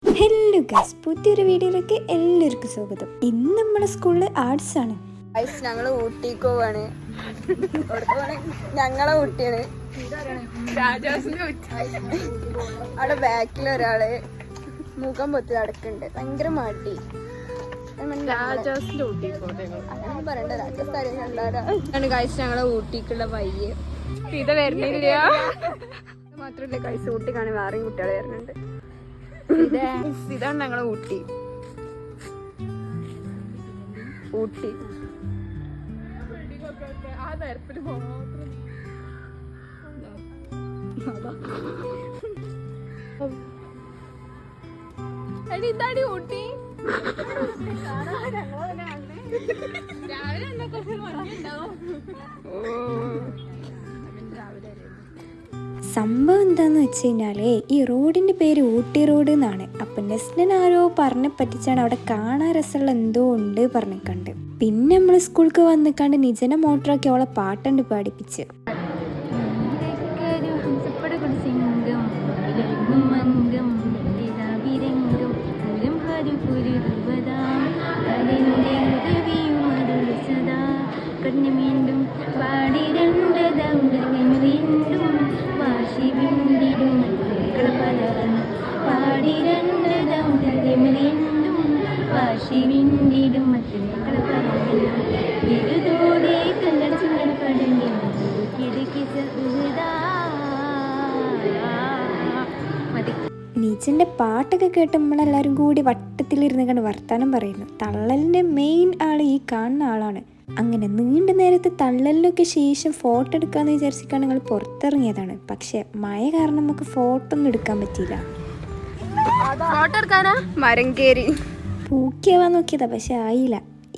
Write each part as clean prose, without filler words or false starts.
Hello guys, പുതിയൊരു വീഡിയോയിലേക്ക് എല്ലാവർക്കും സ്വാഗതം. ഇന്ന് നമ്മുടെ സ്കൂളിൽ ആർട്സ് ആണ്. ഞങ്ങൾ ഊട്ടിക്ക് പോവാണ്. ഞങ്ങളെ ഊട്ടിയാണ്. അവിടെ ബാക്കിൽ ഒരാള് മുഖം പൊത്തി നടക്കുന്നുണ്ട്. ഭയങ്കര മടി. അങ്ങനെ പറയണ്ട, രാജസ്ഥാനി കണ്ടാണ് കഴിച്ച് ഞങ്ങളെ ഊട്ടിക്കുള്ള വയ്യ. ഇത് വരുന്നില്ല മാത്രല്ല, കഴിച്ച് ഊട്ടി കാണി വേറെയും കുട്ടികൾ വരുന്നുണ്ട്. ഇതാണ് ഞങ്ങളെ ഊട്ടി. ഊട്ടി ഇതാടി ഊട്ടി. സംഭവം എന്താന്ന് വെച്ച് കഴിഞ്ഞാല് ഈ റോഡിന്റെ പേര് ഊട്ടി റോഡ് എന്നാണ്. അപ്പൊ നെസ്ലിൻ ആരോ പറഞ്ഞ് പറ്റിച്ചാണ് അവിടെ കാണാൻ രസമുള്ള എന്തോ ഉണ്ട് പറഞ്ഞിക്കണ്ട്. പിന്നെ നമ്മള് സ്കൂൾക്ക് വന്നിക്കാണ്ട് നിജന മോട്ടറാക്കി അവളെ പാട്ടുണ്ട് പാടിപ്പിച്ച്. നീച്ചൻ്റെ പാട്ടൊക്കെ കേട്ട് നമ്മളെല്ലാവരും കൂടി വട്ടത്തിലിരുന്ന് കണ്ട് വർത്താനം പറയുന്നു. തള്ളലിൻ്റെ മെയിൻ ആൾ ഈ കാണുന്ന ആളാണ്. അങ്ങനെ നീണ്ട നേരത്തെ തള്ളലിനൊക്കെ ശേഷം ഫോട്ടോ എടുക്കാമെന്ന് വിചാരിച്ചിട്ടാണ് ഞങ്ങൾ പുറത്തിറങ്ങിയതാണ്. പക്ഷെ മഴ കാരണം നമുക്ക് ഫോട്ടോ ഒന്നും എടുക്കാൻ പറ്റിയില്ല. ഫോട്ടോ എടുക്കാനാ മരം കയറി പൂക്കിയാവാൻ നോക്കിയതാ, പക്ഷെ ആയില്ല.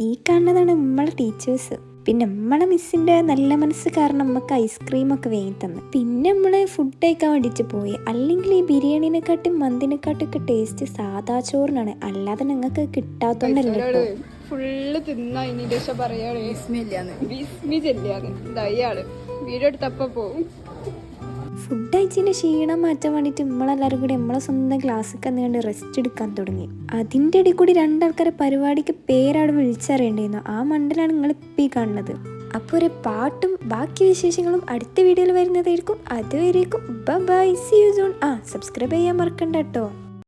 ഈ കാണുന്നതാണ് നമ്മളെ ടീച്ചേഴ്സ്. പിന്നെ നമ്മളെ മിസ്സിൻ്റെ നല്ല മനസ്സ് കാരണം നമുക്ക് ഐസ്ക്രീമൊക്കെ വാങ്ങി തന്നു. പിന്നെ നമ്മൾ ഫുഡ് കഴിക്കാൻ വേണ്ടിയിട്ട് പോയി. അല്ലെങ്കിൽ ഈ ബിരിയാണിനെക്കാട്ടും മന്തിനെക്കാട്ടൊക്കെ ടേസ്റ്റ് സാധാ ചോറിനാണ്, അല്ലാതെ ഞങ്ങൾക്ക് കിട്ടാത്തോണ്ടല്ലോ. ഫുള്ള് തിന്നാ ഇനി രക്ഷ പറയാണ്. വിസ്മി ചെല്ലിയാന്ന് ഇയാള് വീഡിയോ എടുത്തപ്പോ പോവും. ഫുഡ് കഴിച്ചതിൻ്റെ ക്ഷീണം മാറ്റാൻ വേണ്ടിയിട്ട് നമ്മളെല്ലാവരും കൂടി നമ്മളെ സ്വന്തം ക്ലാസ്സിൽ കന്നുകൊണ്ട് റെസ്റ്റ് എടുക്കാൻ തുടങ്ങി. അതിൻ്റെ ഇടയിൽ കൂടി രണ്ടാൾക്കാരെ പരിപാടിക്ക് പേരവിടെ വിളിച്ചറിയേണ്ടിയിരുന്നു. ആ മണ്ടലാണ് നിങ്ങളിപ്പോൾ ഈ കാണുന്നത്. അപ്പോൾ ഒരു പാട്ടും ബാക്കി വിശേഷങ്ങളും അടുത്ത വീഡിയോയിൽ വരുന്നതായിരിക്കും. അതുവരേക്കും bye, see you soon. Subscribe ചെയ്യാൻ മറക്കണ്ട കേട്ടോ.